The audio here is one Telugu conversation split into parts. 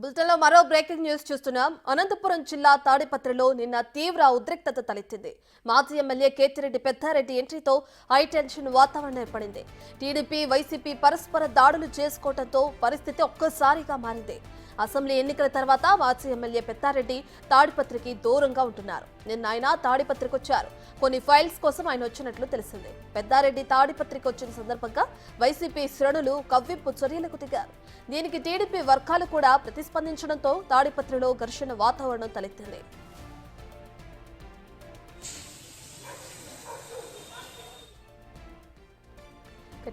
బులెటిన్లో మరో బ్రేకింగ్ న్యూస్ చూస్తున్నాం. అనంతపురం జిల్లా తాడిపత్రిలో నిన్న తీవ్ర ఉద్రిక్తత తలెత్తింది. మాజీ ఎమ్మెల్యే కేతిరెడ్డి పెద్దారెడ్డి ఎంట్రీతో హై టెన్షన్ వాతావరణం ఏర్పడింది. టీడీపీ వైసీపీ పరస్పర దాడులు చేసుకోవడంతో పరిస్థితి ఒక్కసారిగా మారింది. అసెంబ్లీ ఎన్నికల తర్వాత మాజీ ఎమ్మెల్యే పెద్దారెడ్డి తాడిపత్రికి దూరంగా ఉంటున్నారు. నిన్న ఆయన తాడిపత్రికి వచ్చారు. కొన్ని ఫైల్స్ కోసం ఆయన వచ్చినట్లు తెలిసింది. పెద్దారెడ్డి తాడిపత్రికి వచ్చిన సందర్భంగా వైసీపీ శ్రేణులు కవ్వింపు చర్యలకు దిగారు. దీనికి టీడీపీ వర్గాలు కూడా ప్రతిస్పందించడంతో తాడిపత్రిలో ఘర్షణ వాతావరణం తలెత్తింది.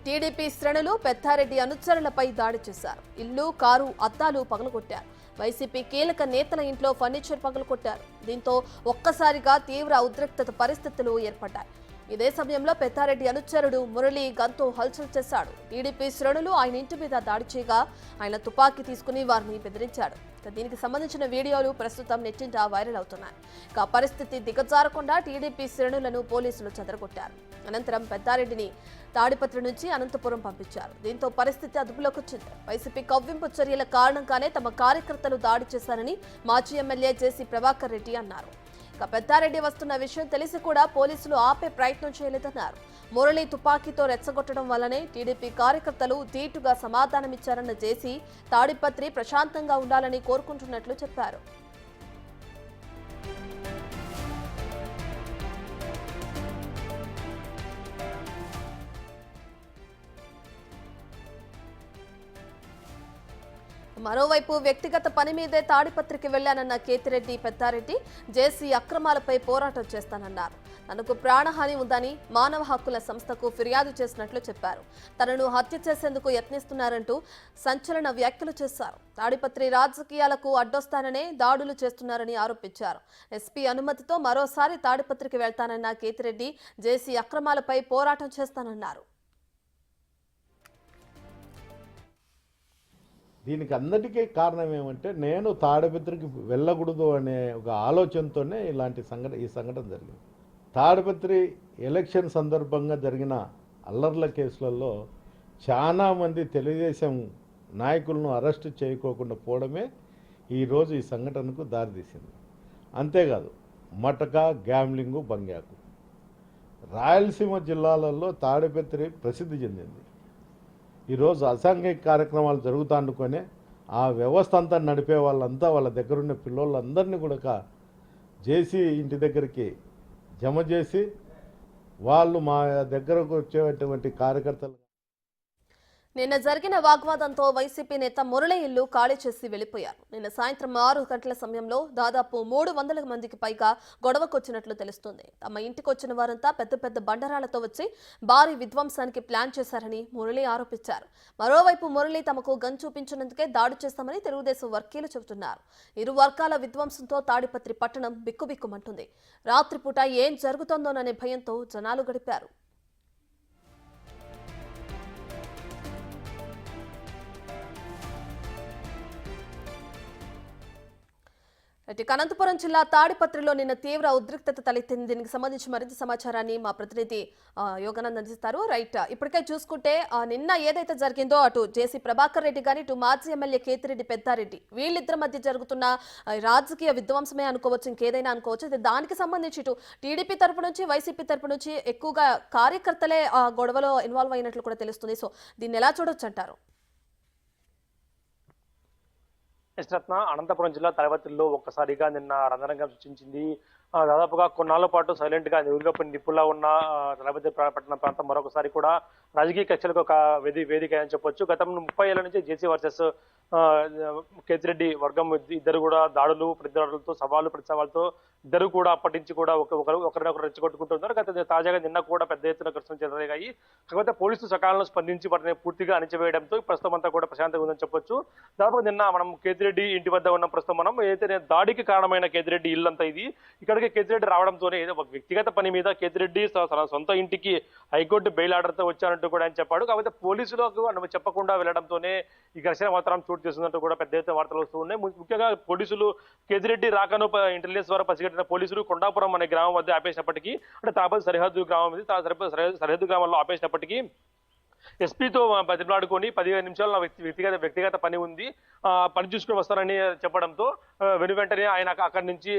టీడీపీ శ్రేణులు పెద్దారెడ్డి అనుచరులపై దాడి చేశారు. ఇల్లు, కారు అద్దాలు పగలగొట్టారు. వైసీపీ కీలక నేతల ఇంట్లో ఫర్నిచర్ పగలగొట్టారు. దీంతో ఒక్కసారిగా తీవ్ర ఉద్రిక్తత పరిస్థితులు ఏర్పడ్డాయి. ఇదే సమయంలో పెద్దారెడ్డి అనుచరుడు మురళి గంతో హల్చల్ చేశాడు. టీడీపీ శ్రేణులు ఆయన ఇంటి మీద దాడి చేయగా ఆయన తుపాకీ తీసుకుని వారిని బెదిరించాడు. దీనికి సంబంధించిన వీడియోలు ప్రస్తుతం నెట్టింట వైరల్ అవుతున్నాయి. పరిస్థితి దిగజారకుండా టీడీపీ శ్రేణులను పోలీసులు చెదరగొట్టారు. అనంతరం పెద్దారెడ్డిని తాడిపత్రి నుంచి అనంతపురం పంపించారు. దీంతో పరిస్థితి అదుపులోకి వచ్చింది. వైసీపీ కవ్వింపు చర్యల కారణంగానే తమ కార్యకర్తలు దాడి చేశారని మాజీ ఎమ్మెల్యే జేసీ ప్రభాకర్ రెడ్డి అన్నారు. పెద్దారెడ్డి వస్తున్న విషయం తెలిసి కూడా పోలీసులు ఆపే ప్రయత్నం చేయలేదన్నారు. మురళి తుపాకీతో రెచ్చగొట్టడం వల్లనే టీడీపీ కార్యకర్తలు ధీటుగా సమాధానమిచ్చారన్న జేసీ తాడిపత్రి ప్రశాంతంగా ఉండాలని కోరుకుంటున్నట్లు చెప్పారు. మరోవైపు వ్యక్తిగత పని మీదే తాడిపత్రికి వెళ్లానన్న కేతిరెడ్డి పెద్దారెడ్డి జేసీ అక్రమాలపై పోరాటం చేస్తానన్నారు. తనకు ప్రాణహాని ఉందని మానవ హక్కుల సంస్థకు ఫిర్యాదు చేసినట్లు చెప్పారు. తనను హత్య చేసేందుకు యత్నిస్తున్నారంటూ సంచలన వ్యాఖ్యలు చేశారు. తాడిపత్రి రాజకీయాలకు అడ్డొస్తాననే దాడులు చేస్తున్నారని ఆరోపించారు. ఎస్పీ అనుమతితో మరోసారి తాడిపత్రికి వెళ్తానన్న కేతిరెడ్డి జేసీ అక్రమాలపై పోరాటం చేస్తానన్నారు. దీనికి అందరికీ కారణం ఏమంటే నేను తాడిపత్రికి వెళ్ళకూడదు అనే ఒక ఆలోచనతోనే ఈ సంఘటన జరిగింది. తాడిపత్రి ఎలక్షన్ సందర్భంగా జరిగిన అల్లర్ల కేసులలో చాలామంది తెలుగుదేశం నాయకులను అరెస్టు చేయకోకుండా పోవడమే ఈరోజు ఈ సంఘటనకు దారితీసింది. అంతేకాదు మటక, గ్యామ్లింగు, బంగ్యాకు రాయలసీమ జిల్లాలలో తాడిపత్రి ప్రసిద్ధి చెందింది. ఈరోజు అసాంఘిక కార్యక్రమాలు జరుగుతానుకొనే ఆ వ్యవస్థ అంతా నడిపే వాళ్ళంతా వాళ్ళ దగ్గరున్న పిల్లోళ్ళందరినీ కూడా జేసీ ఇంటి దగ్గరికి జమ చేసి వాళ్ళు మా దగ్గరకు వచ్చేటువంటి కార్యకర్తలు. నిన్న జరిగిన వాగ్వాదంతో వైసీపీ నేత మురళి ఇల్లు ఖాళీ చేసి వెళ్లిపోయారు. నిన్న సాయంత్రం 6 గంటల సమయంలో దాదాపు 300 మందికి పైగా గొడవకొచ్చినట్లు తెలుస్తోంది. తమ ఇంటికి వచ్చిన వారంతా పెద్ద పెద్ద బండరాలతో వచ్చి భారీ విధ్వంసానికి ప్లాన్ చేశారని మురళి ఆరోపించారు. మరోవైపు మురళి తమకు గన్ చూపించినందుకే దాడి చేస్తామని తెలుగుదేశం వర్గీయులు చెబుతున్నారు. ఇరు వర్గాల విధ్వంసంతో తాడిపత్రి పట్టణం బిక్కుబిక్కుమంటుంది. రాత్రిపూట ఏం జరుగుతోందోననే భయంతో జనాలు గడిపారు. అనంతపురం జిల్లా తాడిపత్రిలో నిన్న తీవ్ర ఉద్రిక్తత తలెత్తింది. దీనికి సంబంధించి మరింత సమాచారాన్ని మా ప్రతినిధి యోగానంద్ అందిస్తారు. రైట్, ఇప్పటికే చూసుకుంటే నిన్న ఏదైతే జరిగిందో అటు జేసీ ప్రభాకర్ రెడ్డి గాని ఇటు మాజీ ఎమ్మెల్యే కేతిరెడ్డి పెద్దారెడ్డి వీళ్ళిద్దరి మధ్య జరుగుతున్న రాజకీయ విధ్వంసమే అనుకోవచ్చు, ఇంకేదైనా అనుకోవచ్చు. దానికి సంబంధించి ఇటు టీడీపీ తరపు నుంచి వైసీపీ తరపు నుంచి ఎక్కువగా కార్యకర్తలే గొడవలో ఇన్వాల్వ్ అయినట్లు కూడా తెలుస్తుంది. సో దీన్ని ఎలా చూడొచ్చు అంటారు? యశ్రత్న, అనంతపురం జిల్లా తాడిపత్రిలో ఒక్కసారిగా నిన్న రంగరంగం సృష్టించింది. దాదాపుగా కొన్నాళ్ల పాటు సైలెంట్ గా నిలువపై నిప్పులా ఉన్న తాడిపత్రి పట్టణ ప్రాంతం మరొకసారి కూడా రాజకీయ కక్షలకు ఒక వేదిక అని చెప్పొచ్చు. గత 30 ఏళ్ల నుంచి జేసీ వర్సెస్ కేతిరెడ్డి వర్గం ఇద్దరు కూడా దాడులు ప్రతిదాడులతో సవాళ్ళు ప్రతి సవాళ్ళతో ఇద్దరు కూడా అప్పటి నుంచి కూడా ఒకరినొకరు రెచ్చగొట్టుకుంటున్నారు. గత తాజాగా నిన్న కూడా పెద్ద ఎత్తున ఘర్షణలు చెలరేగాయి. కాకపోతే పోలీసులు సకాలంలో స్పందించి వాటిని పూర్తిగా అణిచివేయడంతో ప్రస్తుతం అంతా కూడా ప్రశాంతంగా ఉందని చెప్పొచ్చు. దాదాపు నిన్న మనం కేతిరెడ్డి ఇంటి వద్ద ఉన్న ప్రస్తుతం మనం ఏదైతే దాడికి కారణమైన కేతిరెడ్డి ఇల్లంతా ఇది. ఇక్కడికి కేతిరెడ్డి రావడంతోనే ఏదో ఒక వ్యక్తిగత పని మీద కేతిరెడ్డి తన సొంత ఇంటికి హైకోర్టు బెయిల్ ఆర్డర్తో వచ్చానంటూ కూడా ఆయన చెప్పాడు. కాకపోతే పోలీసులకు చెప్పకుండా వెళ్లడంతోనే ఈ ఘర్షణ వాతావరణం చోటు చేస్తుందంటూ కూడా పెద్ద ఎత్తున వార్తలు వస్తూ ఉన్నాయి. ముఖ్యంగా పోలీసులు కేతిరెడ్డి రాకను ఇంటెలిజెన్స్ ద్వారా పసిగట్టిన పోలీసులు కొండాపురం అనే గ్రామం వద్ద ఆపేసినప్పటికీ, అంటే తాపతి సరిహద్దు గ్రామం ఇది, సరిహద్దు గ్రామంలో ఆపేసినప్పటికీ ఎస్పీతో బతిమలాడుకొని 15 నిమిషాలు నా వ్యక్తిగత పని ఉంది, పని చూసుకుని వస్తానని చెప్పడంతో వెంటనే ఆయన అక్కడి నుంచి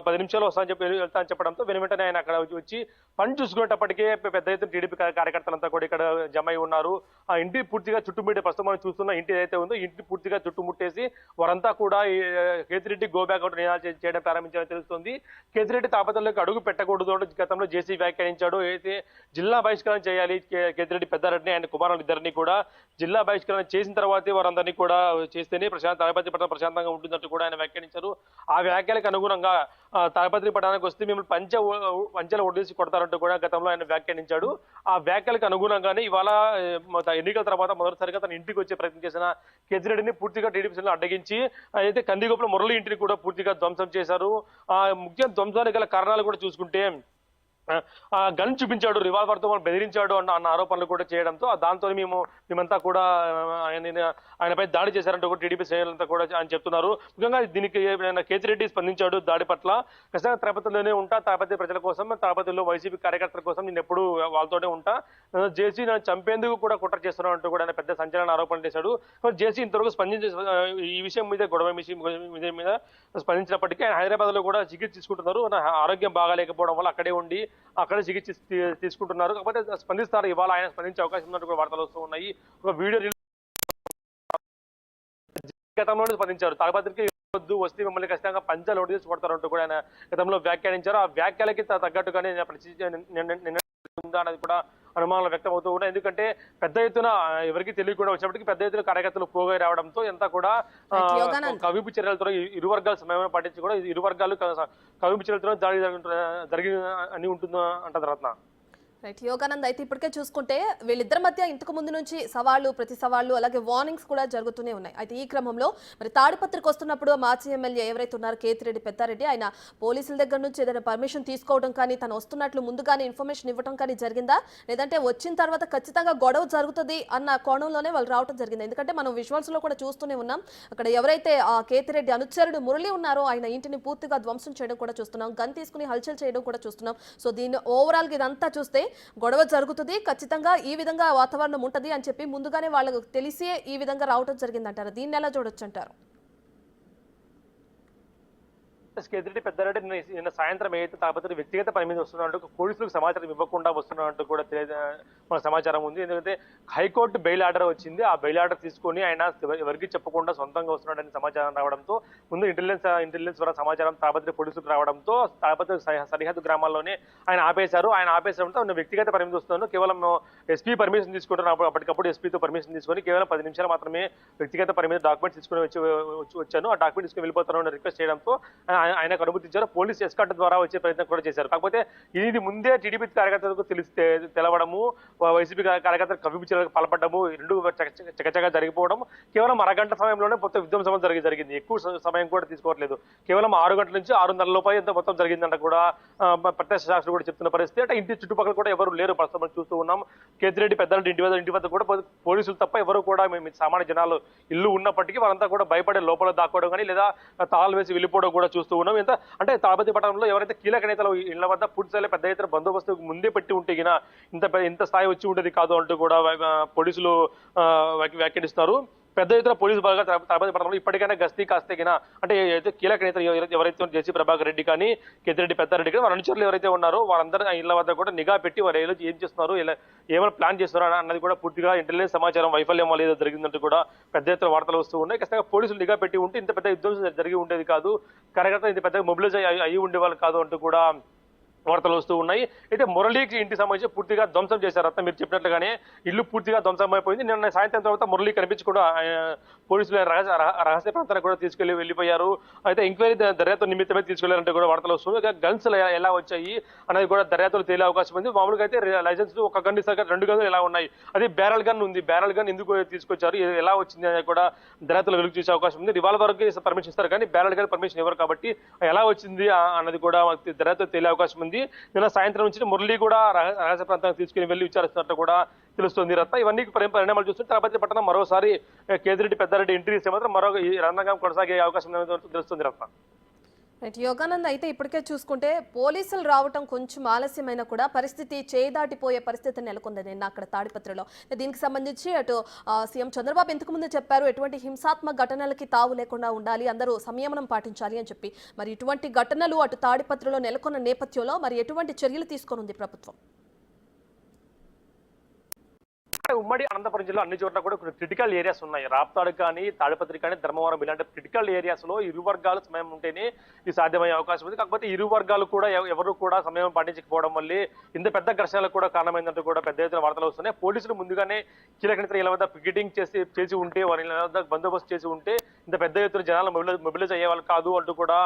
10 నిమిషాలు వస్తానని చెప్పి వెళ్తానని చెప్పడంతో వెంటనే ఆయన అక్కడ వచ్చి పని చూసుకునేటప్పటికే పెద్ద ఎత్తున టీడీపీ కార్యకర్తలంతా కూడా ఇక్కడ జమ అయి ఉన్నారు. ఆ ఇంటి పూర్తిగా చుట్టుముట్టే, ప్రస్తుతం మనం చూస్తున్న ఇంటి ఏదైతే ఉందో ఇంటిని పూర్తిగా చుట్టుముట్టేసి వారంతా కూడా కేతిరెడ్డి గో బ్యాక్ అవుట్ నినాదాలు చేయడం ప్రారంభించారని తెలుస్తుంది. కేతిరెడ్డి తాపత్రయంలోకి అడుగు పెట్టకూడదు అంటూ గతంలో జేసీ వ్యాఖ్యానించాడు. అయితే జిల్లా బహిష్కరణ చేయాలి కేతిరెడ్డి పెద్దారెడ్డిని ఆయన కుమారులు ఇద్దరిని కూడా జిల్లా బహిష్కరణ చేసిన తర్వాతే వారందరినీ కూడా చేస్తేనే తాడిపత్రి పట్టణం ప్రశాంతంగా ఉంటుందంటూ కూడా ఆయన వ్యాఖ్యానించారు. ఆ వ్యాఖ్యలకు అనుగుణంగా తాడిపత్రి పట్టణానికి వస్తే మిమ్మల్ని పంచెలు ఒడిసి కొడతారంటూ కూడా గతంలో ఆయన వ్యాఖ్యానించాడు. ఆ వ్యాఖ్యలకు అనుగుణంగానే ఇవాళ ఎన్నికల తర్వాత మొదటిసారిగా తన ఇంటికి వచ్చే ప్రయత్నం చేసిన కేతిరెడ్డిని పూర్తిగా టీడీపీ అడ్డగించి అయితే కందిగొప్పల మురళి ఇంటిని కూడా పూర్తిగా ధ్వంసం చేశారు. ముఖ్య ధ్వంసానికి గల కారణాలు కూడా చూసుకుంటే గన్ చూపించాడు, రివాల్వర్ తో బెదిరించాడు అన్న ఆరోపణలు కూడా చేయడంతో దాంతో మేమంతా కూడా ఆయనపై దాడి చేశారంటూ కూడా టీడీపీ శ్రేణులంతా కూడా ఆయన చెప్తున్నారు. ముఖ్యంగా దీనికి కేతిరెడ్డి స్పందించాడు. దాడి పట్ల ఖచ్చితంగా తిరుపతిలోనే ఉంటా, తిరుపతి ప్రజల కోసం, తిరుపతిలో వైసీపీ కార్యకర్తల కోసం నేను ఎప్పుడు వాళ్ళతోనే ఉంటా, జేసీ నన్ను చంపేందుకు కూడా కుట్ర చేస్తున్నాడు అంటూ కూడా ఆయన పెద్ద సంచలన ఆరోపణలు చేశాడు. జేసీ ఇంతవరకు స్పందించే ఈ విషయం మీద గొడవ విషయం మీద స్పందించినప్పటికీ ఆయన హైదరాబాద్ లో కూడా చికిత్స తీసుకుంటున్నారు. ఆరోగ్యం బాగాలేకపోవడం వల్ల అక్కడే చికిత్స తీసుకుంటున్నారు. కాకపోతే స్పందిస్తారు, ఇవాళ ఆయన స్పందించే అవకాశం ఉన్నట్టు కూడా వార్తలు వస్తూ ఉన్నాయి. ఒక వీడియో గతంలోనే స్పందించారు, తాడిపత్రికి వద్దు, వస్తే మిమ్మల్ని ఖచ్చితంగా పంచాలు ఓడి చేసి కొడతారంటూ కూడా ఆయన గతంలో వ్యాఖ్యానించారు. ఆ వ్యాఖ్యలకి తగ్గట్టుగానే ఉందా అనేది కూడా అనుమానాలు వ్యక్తం అవుతూ ఉన్నాయి. ఎందుకంటే పెద్ద ఎత్తున ఎవరికి తెలియకుండా వచ్చినప్పటికీ పెద్ద ఎత్తున కార్యకర్తలు పోగై రావడంతో ఎంత కూడా కవింపు చర్యలతో ఇరు వర్గాలు సమయం పాటించి కూడా ఇరు వర్గాలు కవింపు చర్యలతో దాడి జరిగి అని ఉంటుందో అంటారు రత్న. రైట్ యోగానంద్, అయితే ఇప్పటికే చూసుకుంటే వీళ్ళిద్దరి మధ్య ఇంతకు ముందు నుంచి సవాళ్లు, ప్రతి సవాళ్లు, అలాగే వార్నింగ్స్ కూడా జరుగుతూనే ఉన్నాయి. అయితే ఈ క్రమంలో మరి తాడిపత్రికి వస్తున్నప్పుడు మాజీ ఎమ్మెల్యే ఎవరైతే ఉన్నారో కేతిరెడ్డి పెద్దారెడ్డి, ఆయన పోలీసుల దగ్గర నుంచి ఏదైనా పర్మిషన్ తీసుకోవడం కానీ, తను వస్తున్నట్లు ముందుగానే ఇన్ఫర్మేషన్ ఇవ్వడం కానీ జరిగిందా, లేదంటే వచ్చిన తర్వాత ఖచ్చితంగా గొడవ జరుగుతుంది అన్న కోణంలోనే వాళ్ళు రావడం జరిగింది? ఎందుకంటే మనం విజువల్స్ లో కూడా చూస్తూనే ఉన్నాం, అక్కడ ఎవరైతే ఆ కేతిరెడ్డి అనుచరుడు మురళి ఉన్నారో ఆయన ఇంటిని పూర్తిగా ధ్వంసం చేయడం కూడా చూస్తున్నాం, గన్ తీసుకుని హల్చల్ చేయడం కూడా చూస్తున్నాం. సో దీన్ని ఓవరాల్ గా ఇదంతా చూస్తే గొడవ జరుగుతుంది, ఖచ్చితంగా ఈ విధంగా వాతావరణం ఉంటది అని చెప్పి ముందుగానే వాళ్ళకు తెలిసే ఈ విధంగా రావడం జరిగిందంటారు. దీన్ని ఎలా చూడొచ్చు అంటారు? కేతిరెడ్డి పెద్దారెడ్డి నిన్న సాయంత్రం ఏదైతే తాడిపత్రి వ్యక్తిగత పని మీద వస్తున్నట్టు పోలీసులకు సమాచారం ఇవ్వకుండా వస్తున్నట్టు కూడా మన సమాచారం ఉంది. ఎందుకంటే హైకోర్టు బెయిల్ ఆర్డర్ వచ్చింది, ఆ బెయిల్ ఆర్డర్ తీసుకొని ఆయన ఎవరికి చెప్పకుండా సొంతంగా వస్తున్నాడని సమాచారం రావడంతో ముందు ఇంటెలిజెన్స్ ద్వారా సమాచారం తాడిపత్రి పోలీసులకు రావడంతో తాడిపత్రి సరిహద్దు గ్రామాల్లోనే ఆయన ఆపేశారు. ఆయన ఆపేసడంతో వ్యక్తిగత పని మీద వస్తున్నాను, కేవలం ఎస్పీ పర్మిషన్ తీసుకుంటున్నాను, అప్పటికప్పుడు ఎస్పీతో పర్మిషన్ తీసుకొని కేవలం 10 నిమిషాలు మాత్రమే వ్యక్తిగత పని మీద డాక్యుమెంట్స్ తీసుకుని వచ్చాను, ఆ డాక్యుమెంట్ తీసుకుని వెళ్ళిపోతాను రిక్వెస్ట్ చేయడంతో ఆయనకు అనుమతించారు. పోలీస్ ఎస్కార్ట్ ద్వారా వచ్చే ప్రయత్నం కూడా చేశారు. కాకపోతే ఇది ముందే టీడీపీ కార్యకర్తలకు తెలవడము, వైసీపీ కార్యకర్తలు కవిపించడానికి పాల్పడము, రెండు చకచగా జరిగిపోవడం, కేవలం అరగంట సమయంలోనే మొత్తం విధ్వంసం జరిగింది. ఎక్కువ సమయం కూడా తీసుకోవట్లేదు, కేవలం 6 గంటల నుంచి 6:30 లోపల ఎంత మొత్తం జరిగిందంట కూడా ప్రత్యక్ష సాక్షులు కూడా చెప్తున్న పరిస్థితి. అంటే ఇంటి చుట్టుపక్కల కూడా ఎవరు లేరు, ప్రస్తుతం చూస్తూ ఉన్నాం. కేతిరెడ్డి పెద్దారెడ్డి ఇంటి వద్ద కూడా పోలీసులు తప్ప ఎవరు కూడా సామాన్య జనాలు ఇల్లు ఉన్నప్పటికీ వారంతా కూడా భయపడే లోపల దాక్కోవడం కానీ లేదా తాళాలు వేసి వెళ్ళిపోవడం కూడా చూస్తూ ఉన్నాం. అంటే తాడిపత్రి పట్టణంలో ఎవరైతే కీలక నేతలు ఇళ్ల వద్ద పూర్తి స్థాయిలో పెద్ద ఎత్తున బందోబస్తు ముందే పెట్టి ఉంటే ఇంత స్థాయి వచ్చి ఉండేది కాదు అంటూ కూడా పోలీసులు వ్యాఖ్యానిస్తున్నారు. పెద్ద ఎత్తున పోలీసు బాగా తాడిపత్రి పట్టణంలో ఇప్పటికైనా గస్తీ కాస్తేగినా అంటే కీలక నేతలు ఎవరైతే జేసీ ప్రభాకర్ రెడ్డి కానీ కేతిరెడ్డి పెద్దారెడ్డి కానీ వారి అనుచరులు ఎవరైతే ఉన్నారో వారందరూ ఇళ్ల వద్ద కూడా నిఘా పెట్టి వారు ఏం చేస్తున్నారు, ఏమైనా ప్లాన్ చేస్తున్నారు అన్నది కూడా పూర్తిగా ఇంటెలిజెన్స్ సమాచారం వైఫల్యం వల్ల ఏదో జరిగిందంటూ కూడా పెద్ద ఎత్తున వార్తలు వస్తూ ఉన్నాయి. ఖచ్చితంగా పోలీసులు నిఘా పెట్టి ఉంటే ఇంత పెద్ద యుద్ధం జరిగి ఉండేది కాదు, కార్యకర్తలు ఇంత పెద్దగా మొబిలైజ్ అయ్యి ఉండేవాళ్ళు కాదు అంటూ కూడా వార్తలు వస్తూ ఉన్నాయి. అయితే మురళీకి ఇంటి సంబంధించి పూర్తిగా ధ్వంసం చేశారు. అత్త మీరు చెప్పినట్లుగానే ఇల్లు పూర్తిగా ధ్వంసం అయిపోయింది. నిన్న సాయంత్రం తర్వాత మురళీ కనిపించకుండా పోలీసులు రహస్య ప్రాంతానికి కూడా వెళ్ళిపోయారు. అయితే ఎంక్వైరీ దర్యాప్తు నిమిత్తమే తీసుకెళ్లారంటే కూడా వార్తలు వస్తుంది. గన్స్ ఎలా వచ్చాయి అనేది కూడా దర్యాప్తులు తేలే అవకాశం ఉంది. మామూలుగా అయితే లైసెన్స్ ఒక గన్ ఇస్తారు, 2 గన్నులు ఎలా ఉన్నాయి, అది బ్యారల్ గన్ ఉంది, బ్యారల్ గన్ ఎందుకు తీసుకొచ్చారు, ఎలా వచ్చింది అనేది కూడా దర్యాప్తులు వెలుగు చూసే అవకాశం ఉంది. రివాల్వర్ కి పర్మిషన్ ఇస్తారు కానీ బ్యారల్ గన్ పర్మిషన్ ఇవ్వరు కాబట్టి ఎలా వచ్చింది అన్నది కూడా దర్యాప్తు తేలే అవకాశం ఉంది. నిన్న సాయంత్రం నుంచి మురళి కూడా రహస్య ప్రాంతానికి తీసుకుని వెళ్లి విచారిస్తున్నట్టు కూడా తెలుస్తుంది. రత్న ఇవన్నీ పరిణామాలు చూస్తుంటే తాడిపత్రి పట్టణం మరోసారి కేతిరెడ్డి పెద్దారెడ్డి ఎంట్రీ ఇస్తే మాత్రం మరో రణరంగం కొనసాగే అవకాశం తెలుస్తుంది రత్న. రైట్ యోగానంద్, అయితే ఇప్పటికే చూసుకుంటే పోలీసులు రావటం కొంచెం ఆలస్యమైన కూడా పరిస్థితి చేదాటిపోయే పరిస్థితి నెలకొంది నిన్న అక్కడ తాడిపత్రిలో. దీనికి సంబంధించి అటు సీఎం చంద్రబాబు ఇంతకు ముందు చెప్పారు ఎటువంటి హింసాత్మక ఘటనలకి తావు లేకుండా ఉండాలి, అందరూ సంయమనం పాటించాలి అని చెప్పి. మరి ఇటువంటి ఘటనలు అటు తాడిపత్రిలో నెలకొన్న నేపథ్యంలో మరి ఎటువంటి చర్యలు తీసుకోనుంది ప్రభుత్వం? ఉమ్మడి అనంతపురం జిల్లా అన్ని చోట్ల కూడా కొన్ని క్రిటికల్ ఏరియాస్ ఉన్నాయి. రాప్తాడు కానీ, తాడిపత్రి కానీ, ధర్మవరం ఇలాంటి క్రిటికల్ ఏరియాస్ లో ఇరు వర్గాలు సమయం ఉంటేనే ఇది సాధ్యమయ్యే అవకాశం ఉంది. కాకపోతే ఇరు వర్గాలు కూడా ఎవరు కూడా సమయం పాటించకపోవడం వల్లే ఇంత పెద్ద ఘర్షణలకు కూడా కారణమైందంటూ కూడా పెద్ద ఎత్తున వార్తలు వస్తున్నాయి. పోలీసులు ముందుగానే కీలక నేతలు ఇలా వద్ద పికెటింగ్ చేసి ఉంటే, వారి వద్ద బందోబస్తు చేసి ఉంటే ఇంత పెద్ద ఎత్తున జనాలు మొబిలైజ్ అయ్యేవాళ్ళు కాదు అంటూ కూడా